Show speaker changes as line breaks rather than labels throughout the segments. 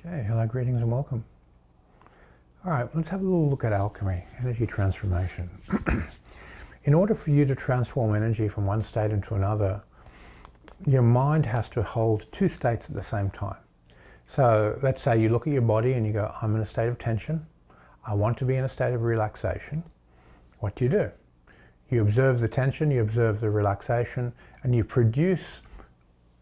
Okay, hello, greetings and welcome. All right, let's have a little look at alchemy, energy transformation. In order for you to transform energy from one state into another, your mind has to hold two states at the same time. So let's say you look at your body and you go, I'm in a state of tension. I want to be in a state of relaxation. What do? You observe the tension, you observe the relaxation, and you produce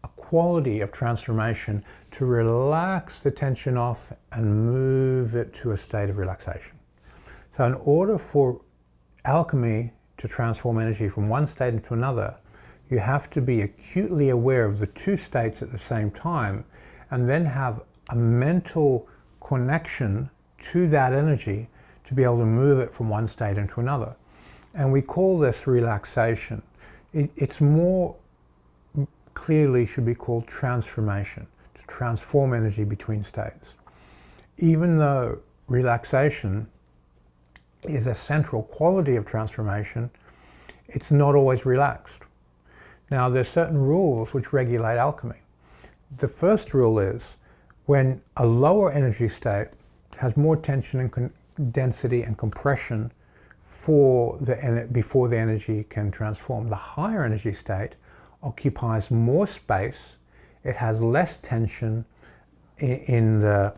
a quality of transformation to relax the tension off and move it to a state of relaxation. So in order for alchemy to transform energy from one state into another, you have to be acutely aware of the two states at the same time and then have a mental connection to that energy to be able to move it from one state into another. And we call this relaxation. It's more clearly should be called transformation, to transform energy between states. Even though relaxation is a central quality of transformation, it's not always relaxed. Now, there's certain rules which regulate alchemy. The first rule is when a lower energy state has more tension and density and compression before the energy can transform. The higher energy state occupies more space, it has less tension in the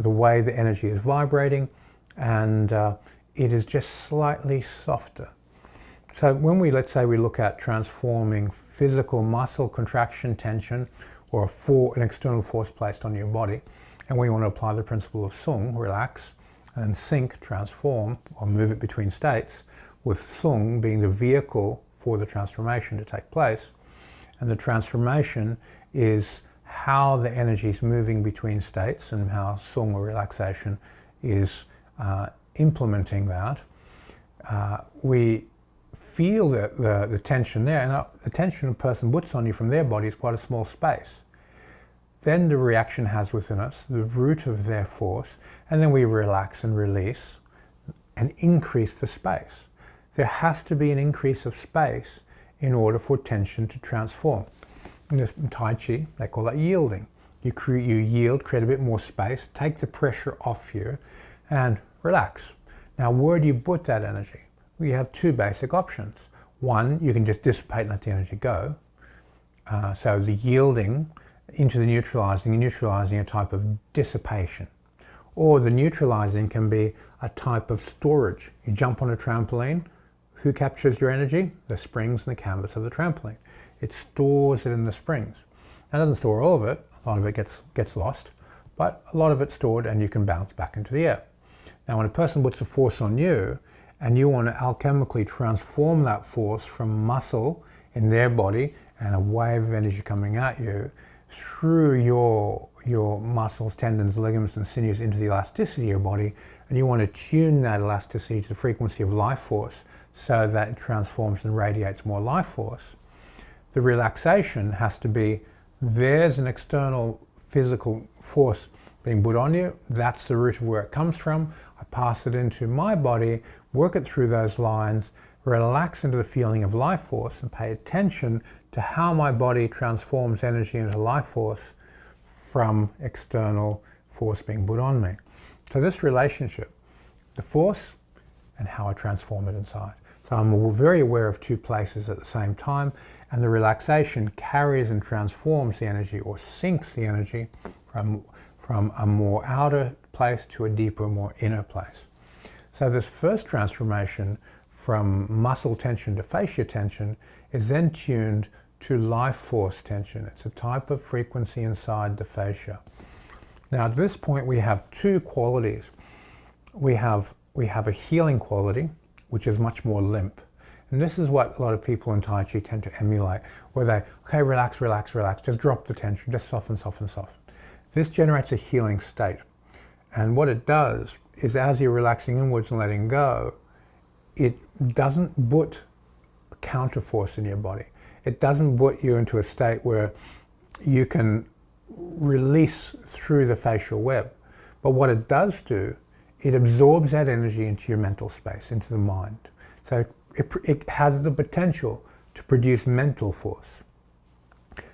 way the energy is vibrating, and it is just slightly softer. So when let's say we look at transforming physical muscle contraction tension or an external force placed on your body, and we want to apply the principle of sung, relax, and sink, transform, or move it between states, with sung being the vehicle for the transformation to take place. And the transformation is how the energy is moving between states and how sung, or relaxation, is implementing that. We feel the tension there, and the tension a person puts on you from their body is quite a small space. Then the reaction has within us the root of their force, and then we relax and release and increase the space. There has to be an increase of space in order for tension to transform. In Tai Chi, they call that yielding. You yield, create a bit more space, take the pressure off you, and relax. Now, where do you put that energy? Well, you have two basic options. One, you can just dissipate and let the energy go. So the yielding into the neutralizing a type of dissipation. Or the neutralizing can be a type of storage. You jump on a trampoline, who captures your energy? The springs and the canvas of the trampoline. It stores it in the springs. It doesn't store all of it, a lot of it gets lost, but a lot of it's stored and you can bounce back into the air. Now when a person puts a force on you and you want to alchemically transform that force from muscle in their body and a wave of energy coming at you through your muscles, tendons, ligaments and sinews into the elasticity of your body, and you want to tune that elasticity to the frequency of life force so that it transforms and radiates more life force. The relaxation has to be, there's an external physical force being put on you, that's the root of where it comes from, I pass it into my body, work it through those lines, relax into the feeling of life force and pay attention to how my body transforms energy into life force from external force being put on me. So this relationship, the force and how I transform it inside. So I'm very aware of two places at the same time, and the relaxation carries and transforms the energy or sinks the energy from a more outer place to a deeper, more inner place. So this first transformation from muscle tension to fascia tension is then tuned to life force tension. It's a type of frequency inside the fascia. Now at this point we have two qualities. We have a healing quality, which is much more limp. And this is what a lot of people in Tai Chi tend to emulate, where they, okay, relax, relax, relax, just drop the tension, just soften, soften, soften. This generates a healing state. And what it does is as you're relaxing inwards and letting go, it doesn't put a counter force in your body. It doesn't put you into a state where you can release through the facial web. But what it does do, it absorbs that energy into your mental space, into the mind. So it has the potential to produce mental force.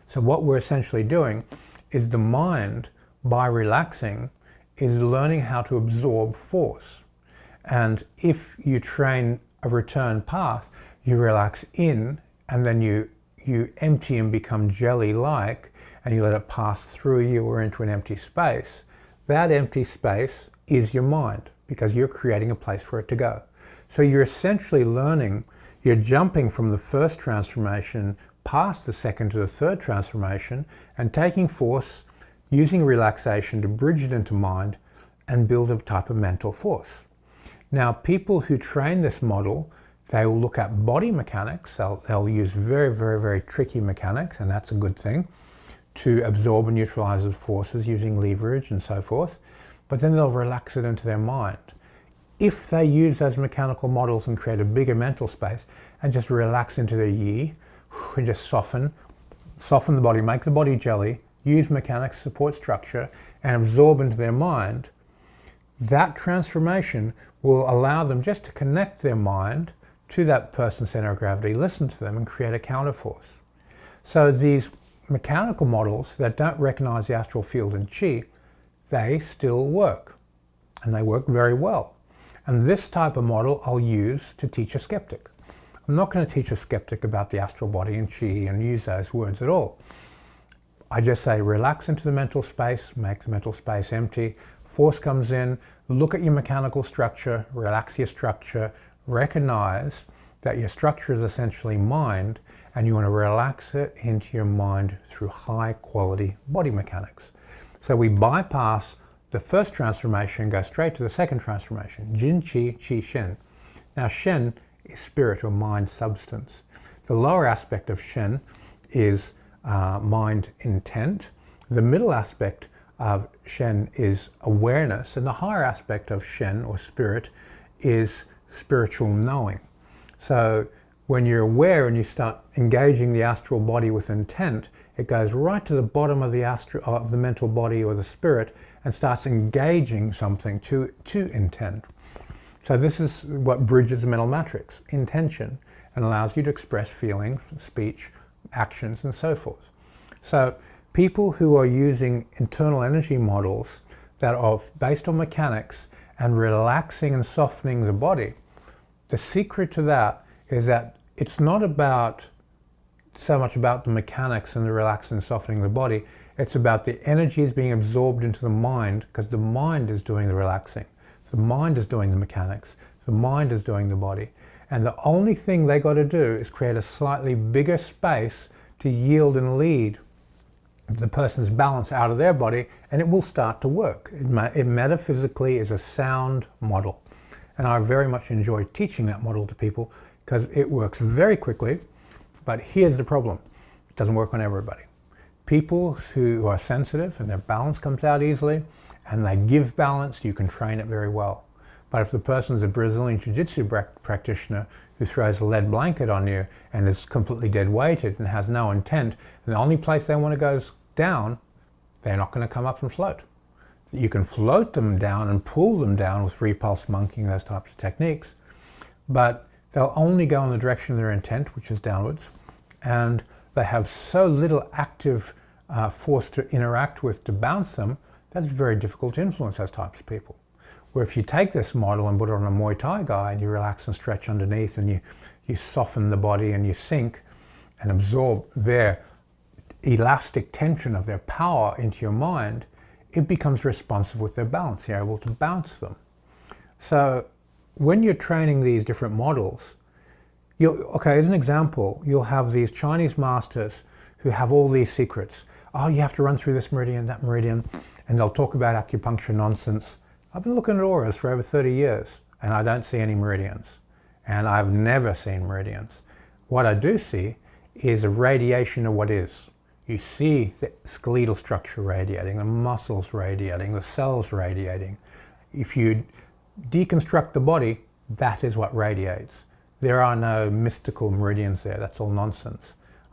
So what we're essentially doing is the mind by relaxing is learning how to absorb force. And if you train a return path, you relax in and then you empty and become jelly-like, and you let it pass through you or into an empty space. That empty space is your mind, because you're creating a place for it to go. So you're essentially learning, you're jumping from the first transformation past the second to the third transformation and taking force, using relaxation to bridge it into mind and build a type of mental force. Now, people who train this model, they will look at body mechanics. They'll use very, very, very tricky mechanics, and that's a good thing, to absorb and neutralize the forces using leverage and so forth. But then they'll relax it into their mind. If they use those mechanical models and create a bigger mental space and just relax into their yi and just soften the body, make the body jelly, use mechanics, support structure, and absorb into their mind, that transformation will allow them just to connect their mind to that person's center of gravity, listen to them, and create a counterforce. So these mechanical models that don't recognize the astral field and chi, they still work, and they work very well. And this type of model I'll use to teach a skeptic. I'm not going to teach a skeptic about the astral body and chi and use those words at all. I just say relax into the mental space, make the mental space empty, force comes in, look at your mechanical structure, relax your structure, recognize that your structure is essentially mind, and you want to relax it into your mind through high quality body mechanics. So we bypass the first transformation and go straight to the second transformation, Jin Chi, Chi Shen. Now Shen is spirit or mind substance. The lower aspect of Shen is mind intent. The middle aspect of Shen is awareness, and the higher aspect of Shen or spirit is spiritual knowing. So when you're aware and you start engaging the astral body with intent, it goes right to the bottom of the mental body or the spirit and starts engaging something to intent. So this is what bridges the mental matrix, intention, and allows you to express feelings, speech, actions, and so forth. So people who are using internal energy models that are based on mechanics and relaxing and softening the body, the secret to that is that it's not so much about the mechanics and the relaxing and softening the body. It's about the energies being absorbed into the mind, because the mind is doing the relaxing. The mind is doing the mechanics. The mind is doing the body. And the only thing they got to do is create a slightly bigger space to yield and lead the person's balance out of their body, and it will start to work. It metaphysically is a sound model. And I very much enjoy teaching that model to people because it works very quickly. But here's the problem. It doesn't work on everybody. People who are sensitive and their balance comes out easily and they give balance, you can train it very well. But if the person's a Brazilian Jiu-Jitsu practitioner who throws a lead blanket on you and is completely dead weighted and has no intent, and the only place they want to go is down, they're not going to come up and float. You can float them down and pull them down with repulse monkeying, those types of techniques, but they'll only go in the direction of their intent, which is downwards, and they have so little active force to interact with to bounce them, that's very difficult to influence those types of people. Where if you take this model and put it on a Muay Thai guy and you relax and stretch underneath and you soften the body and you sink and absorb their elastic tension of their power into your mind, it becomes responsive with their balance. You're able to bounce them. So when you're training these different models, okay, as an example, you'll have these Chinese masters who have all these secrets. Oh, you have to run through this meridian, that meridian, and they'll talk about acupuncture nonsense. I've been looking at auras for over 30 years and I don't see any meridians. And I've never seen meridians. What I do see is a radiation of what is. You see the skeletal structure radiating, the muscles radiating, the cells radiating. If you deconstruct the body, that is what radiates. There are no mystical meridians there. That's all nonsense.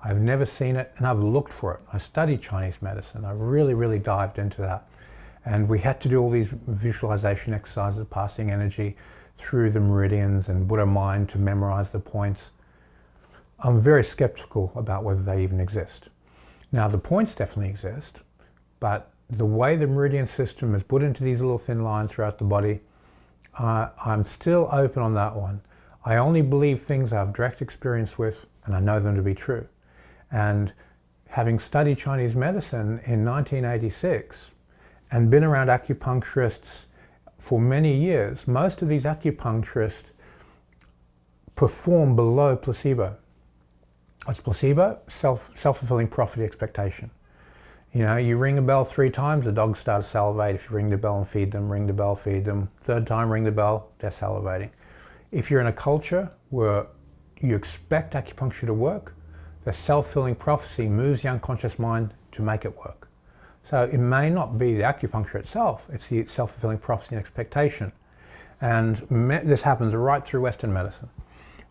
I've never seen it, and I've looked for it. I studied Chinese medicine. I really, really dived into that. And we had to do all these visualization exercises, passing energy through the meridians and Buddha mind to memorize the points. I'm very skeptical about whether they even exist. Now, the points definitely exist, but the way the meridian system is put into these little thin lines throughout the body, I'm still open on that one. I only believe things I have direct experience with and I know them to be true. And having studied Chinese medicine in 1986 and been around acupuncturists for many years, most of these acupuncturists perform below placebo. What's placebo? Self-fulfilling prophecy expectation. You know, you ring a bell 3 times, the dogs start to salivate. If you ring the bell and feed them, ring the bell, feed them. 3rd time, ring the bell, they're salivating. If you're in a culture where you expect acupuncture to work, the self-fulfilling prophecy moves the unconscious mind to make it work. So it may not be the acupuncture itself, it's the self-fulfilling prophecy and expectation. And this happens right through Western medicine.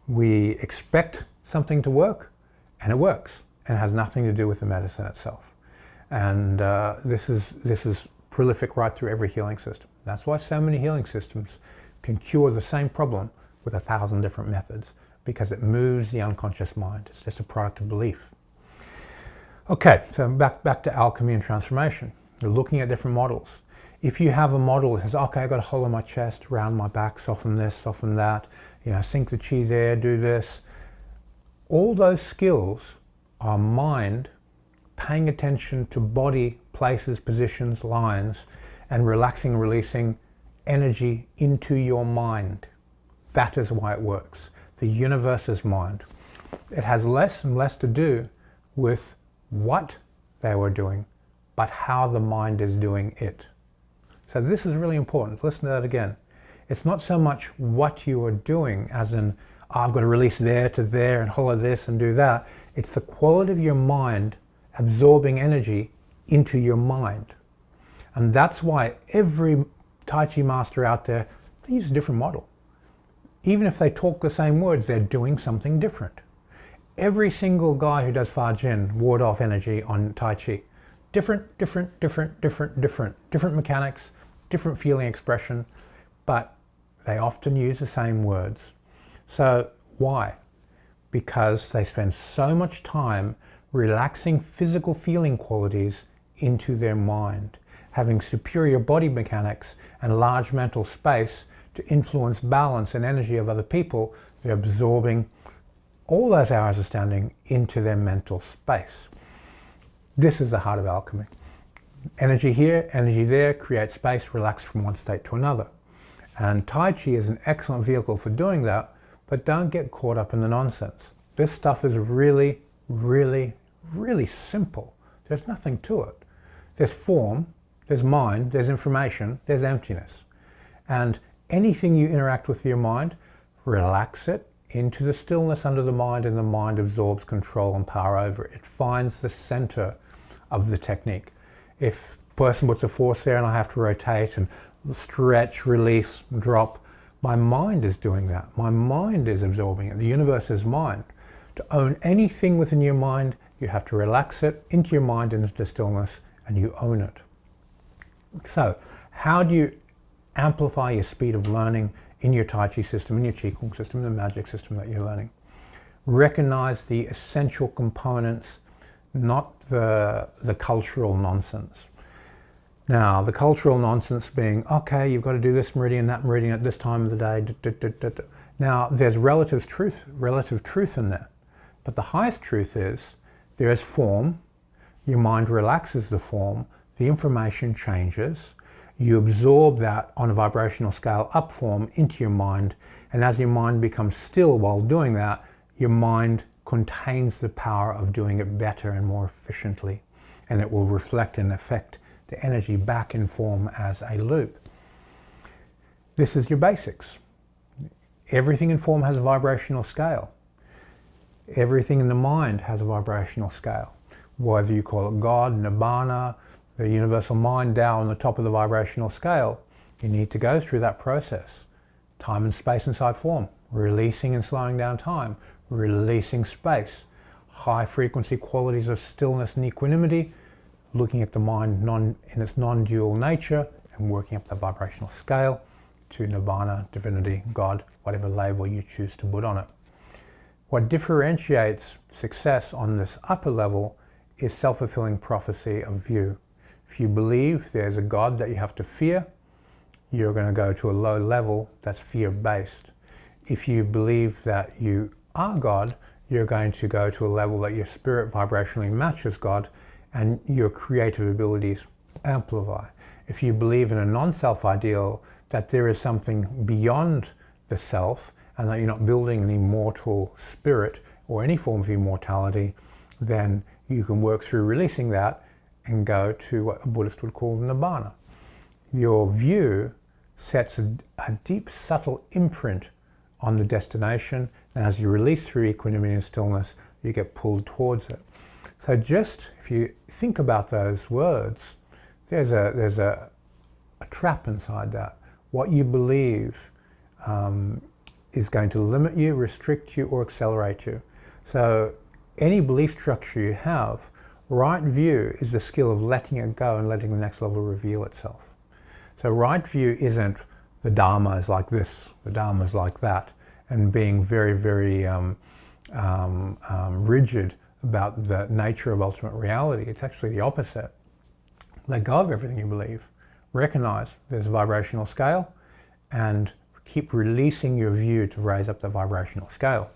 We expect something to work, and it works, and it has nothing to do with the medicine itself. And this is prolific right through every healing system. That's why so many healing systems can cure the same problem with 1,000 different methods, because it moves the unconscious mind. It's just a product of belief. Okay, so back to alchemy and transformation. You're looking at different models. If you have a model that says, okay, I've got a hole in my chest, round my back, soften this, soften that, you know, sink the chi there, do this. All those skills are mind paying attention to body, places, positions, lines, and relaxing and releasing energy into your mind. That is why it works. The universe is mind. It has less and less to do with what they were doing, but how the mind is doing it. So this is really important. Listen to that again. It's not so much what you are doing, as in, oh, I've got to release there to there and hollow this and do that. It's the quality of your mind absorbing energy into your mind. And that's why every Tai Chi master out there, they use a different model. Even if they talk the same words, they're doing something different. Every single guy who does Fa Jin, ward off energy on Tai Chi, different mechanics, different feeling expression, but they often use the same words. So why? Because they spend so much time relaxing physical feeling qualities into their mind, having superior body mechanics and large mental space to influence balance and energy of other people. They're absorbing all those hours of standing into their mental space. This is the heart of alchemy. Energy here, energy there, create space, relax from one state to another. And Tai Chi is an excellent vehicle for doing that, but don't get caught up in the nonsense. This stuff is really, really, really simple. There's nothing to it. There's form, there's mind, there's information, there's emptiness. And anything you interact with your mind, relax it into the stillness under the mind, and the mind absorbs control and power over it. It finds the center of the technique. If a person puts a force there and I have to rotate and stretch, release, drop, my mind is doing that. My mind is absorbing it. The universe is mind. To own anything within your mind, you have to relax it into your mind and into stillness, and you own it. So, how do you amplify your speed of learning in your Tai Chi system, in your Qigong system, the magic system that you're learning? Recognize the essential components, not the cultural nonsense. Now, the cultural nonsense being, okay, you've got to do this meridian, that meridian at this time of the day. Now, there's relative truth in that. But the highest truth is, there is form, your mind relaxes the form, the information changes, you absorb that on a vibrational scale up form into your mind, and as your mind becomes still while doing that, your mind contains the power of doing it better and more efficiently, and it will reflect and affect the energy back in form as a loop. This is your basics. Everything in form has a vibrational scale. Everything in the mind has a vibrational scale. Whether you call it God, Nibbana, the universal mind, Tao on the top of the vibrational scale, you need to go through that process. Time and space inside form, releasing and slowing down time, releasing space, high frequency qualities of stillness and equanimity, looking at the mind in its non-dual nature and working up the vibrational scale to Nibbana, divinity, God, whatever label you choose to put on it. What differentiates success on this upper level is self-fulfilling prophecy of view. If you believe there's a God that you have to fear, you're going to go to a low level that's fear-based. If you believe that you are God, you're going to go to a level that your spirit vibrationally matches God and your creative abilities amplify. If you believe in a non-self ideal, that there is something beyond the self and that you're not building an immortal spirit or any form of immortality, then you can work through releasing that and go to what a Buddhist would call Nibbana. Your view sets a deep, subtle imprint on the destination, and as you release through equanimity and stillness, you get pulled towards it. So just, if you think about those words, there's a trap inside that. What you believe is going to limit you, restrict you, or accelerate you. So any belief structure you have, right view is the skill of letting it go and letting the next level reveal itself. So right view isn't the Dharma is like this, the Dharma is like that, and being very, very rigid about the nature of ultimate reality. It's actually the opposite. Let go of everything you believe. Recognize there's a vibrational scale and keep releasing your view to raise up the vibrational scale.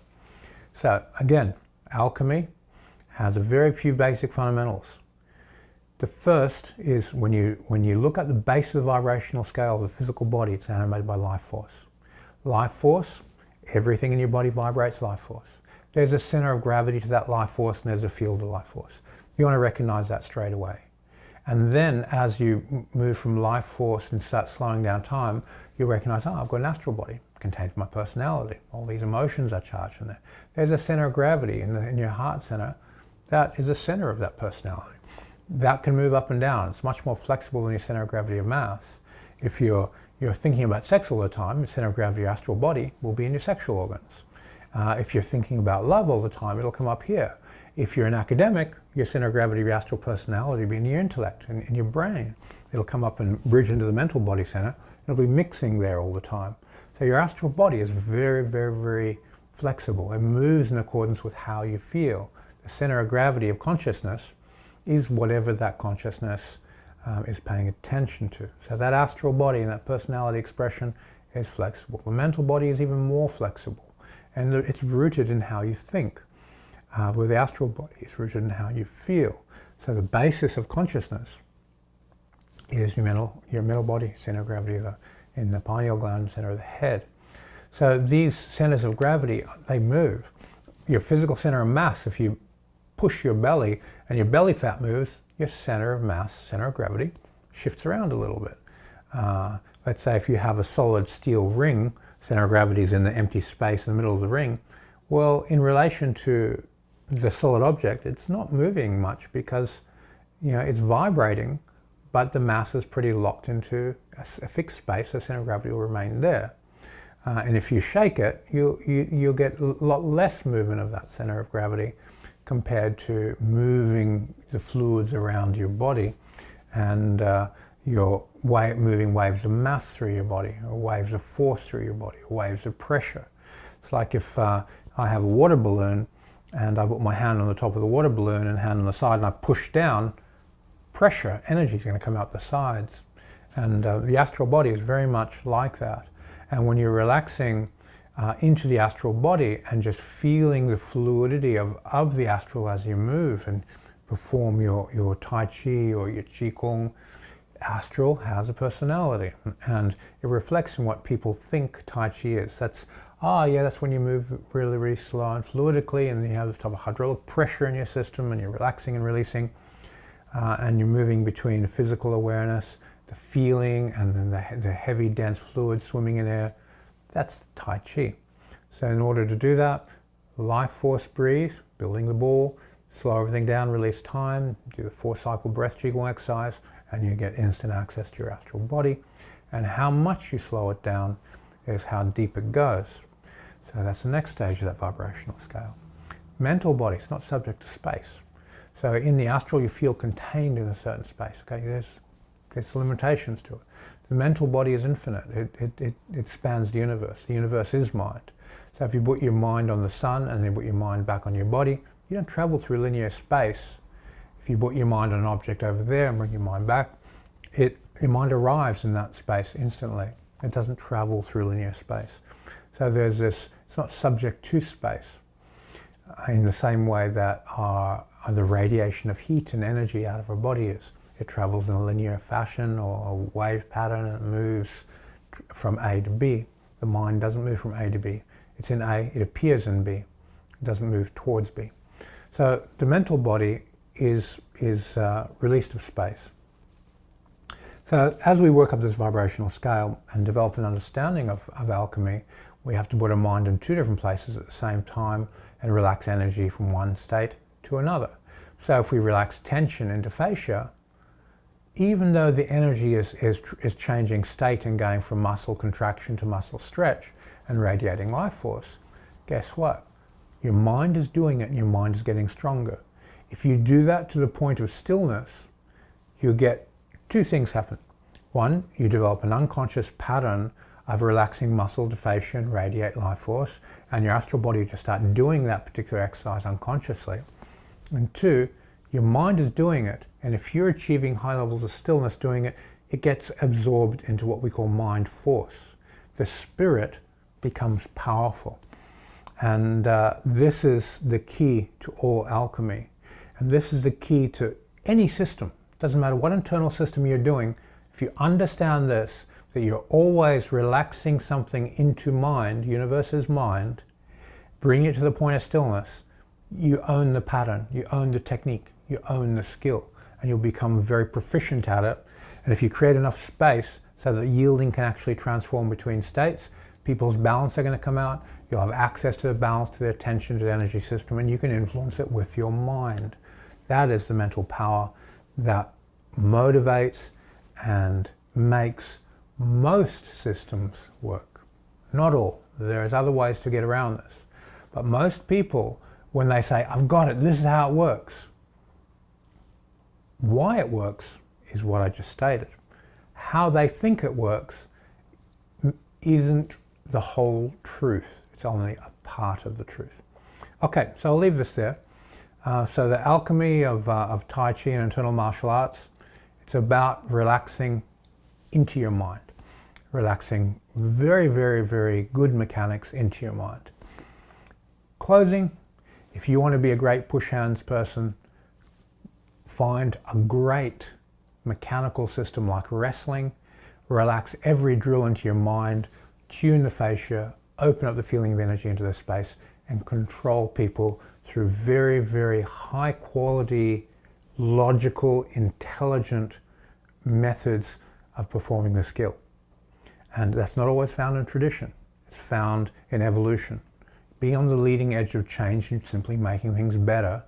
So again, alchemy has a very few basic fundamentals. The first is when you look at the base of the vibrational scale of the physical body, it's animated by life force. Life force, everything in your body vibrates life force. There's a center of gravity to that life force and there's a field of life force. You want to recognize that straight away. And then as you move from life force and start slowing down time, you recognize, oh, I've got an astral body. It contains my personality. All these emotions are charged in there. There's a center of gravity in your heart center. That is a center of that personality. That can move up and down. It's much more flexible than your center of gravity of mass. If you're thinking about sex all the time, your center of gravity, your astral body, will be in your sexual organs. If you're thinking about love all the time, it'll come up here. If you're an academic, your center of gravity, your astral personality will be in your intellect, in your brain. It'll come up and bridge into the mental body center. It'll be mixing there all the time. So your astral body is very, very, very flexible. It moves in accordance with how you feel. The center of gravity of consciousness is whatever that consciousness is paying attention to. So that astral body and that personality expression is flexible. The mental body is even more flexible, and it's rooted in how you think. Where the astral body is rooted in how you feel. So the basis of consciousness is your mental body, center of gravity in the pineal gland, center of the head. So these centers of gravity, they move. Your physical center of mass, if you push your belly and your belly fat moves, your center of mass, center of gravity, shifts around a little bit. Let's say if you have a solid steel ring, center of gravity is in the empty space in the middle of the ring. Well, in relation to the solid object, it's not moving much because it's vibrating, but the mass is pretty locked into a fixed space, so center of gravity will remain there. And if you shake it, you'll get a lot less movement of that center of gravity compared to moving the fluids around your body and your moving waves of mass through your body, or waves of force through your body, or waves of pressure. It's like if I have a water balloon and I put my hand on the top of the water balloon and hand on the side and I push down, pressure, energy is going to come out the sides. And the astral body is very much like that. And when you're relaxing into the astral body and just feeling the fluidity of the astral as you move and perform your Tai Chi or your Qigong, astral has a personality and it reflects in what people think Tai Chi is. That's when you move really, really slow and fluidically and you have this type of hydraulic pressure in your system and you're relaxing and releasing and you're moving between physical awareness, the feeling, and then the heavy, dense fluid swimming in air. That's Tai Chi. So in order to do that, life force breathe, building the ball, slow everything down, release time, do the 4-cycle breath Qigong exercise, and you get instant access to your astral body. And how much you slow it down is how deep it goes. So that's the next stage of that vibrational scale. Mental body is not subject to space. So in the astral you feel contained in a certain space. Okay, there's limitations to it. The mental body is infinite. It spans the universe. The universe is mind. So if you put your mind on the sun and then put your mind back on your body, you don't travel through linear space. If If you put your mind on an object over there and bring your mind back, your mind arrives in that space instantly. It doesn't travel through linear space. So there's this, it's not subject to space in the same way that the radiation of heat and energy out of our body is. It travels in a linear fashion or a wave pattern, and it moves from A to B. The mind doesn't move from A to B. It's in A, it appears in B. It doesn't move towards B. So the mental body is released of space. So as we work up this vibrational scale and develop an understanding of alchemy, we have to put our mind in two different places at the same time and relax energy from one state to another. So if we relax tension into fascia, even though the energy is changing state and going from muscle contraction to muscle stretch and radiating life force, guess what? Your mind is doing it and your mind is getting stronger. If you do that to the point of stillness, you get two things happen. One, you develop an unconscious pattern of relaxing muscle to fascia and radiate life force, and your astral body to start doing that particular exercise unconsciously. And two, your mind is doing it, and if you're achieving high levels of stillness doing it, it gets absorbed into what we call mind force. The spirit becomes powerful. And this is the key to all alchemy. And this is the key to any system. Doesn't matter what internal system you're doing, if you understand this, that you're always relaxing something into mind, universe is mind, bring it to the point of stillness, you own the pattern, you own the technique, you own the skill, and you'll become very proficient at it. And if you create enough space so that yielding can actually transform between states, people's balance are going to come out, you'll have access to the balance, to their attention, to the energy system, and you can influence it with your mind. That is the mental power that motivates and makes most systems work. Not all. There's other ways to get around this. But most people, when they say, I've got it, this is how it works, why it works is what I just stated. How they think it works isn't the whole truth. It's only a part of the truth. Okay, so I'll leave this there. So the alchemy of Tai Chi and internal martial arts, it's about relaxing into your mind. Relaxing very, very, very good mechanics into your mind. Closing, if you want to be a great push hands person, find a great mechanical system like wrestling. Relax every drill into your mind, tune the fascia, open up the feeling of energy into the space, and control people through very, very high quality, logical, intelligent methods of performing the skill. And that's not always found in tradition. It's found in evolution. Being on the leading edge of change and simply making things better,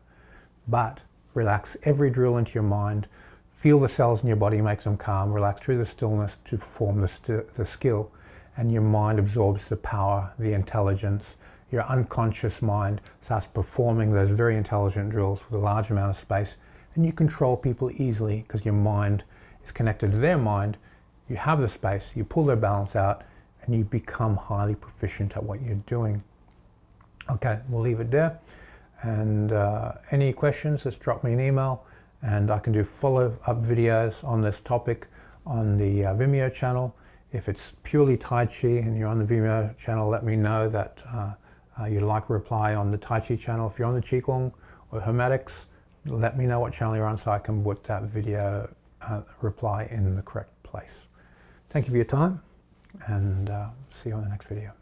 but relax every drill into your mind, feel the cells in your body, make them calm, relax through the stillness to perform the skill, and your mind absorbs the power, the intelligence. Your unconscious mind starts performing those very intelligent drills with a large amount of space, and you control people easily because your mind is connected to their mind. You have the space, you pull their balance out, and you become highly proficient at what you're doing. Okay, we'll leave it there. And any questions, just drop me an email, and I can do follow-up videos on this topic on the Vimeo channel. If it's purely Tai Chi and you're on the Vimeo channel, let me know that you'd like a reply on the Tai Chi channel. If you're on the Qigong or Hermetics, let me know what channel you're on so I can put that video reply in the correct place. Thank you for your time, and see you on the next video.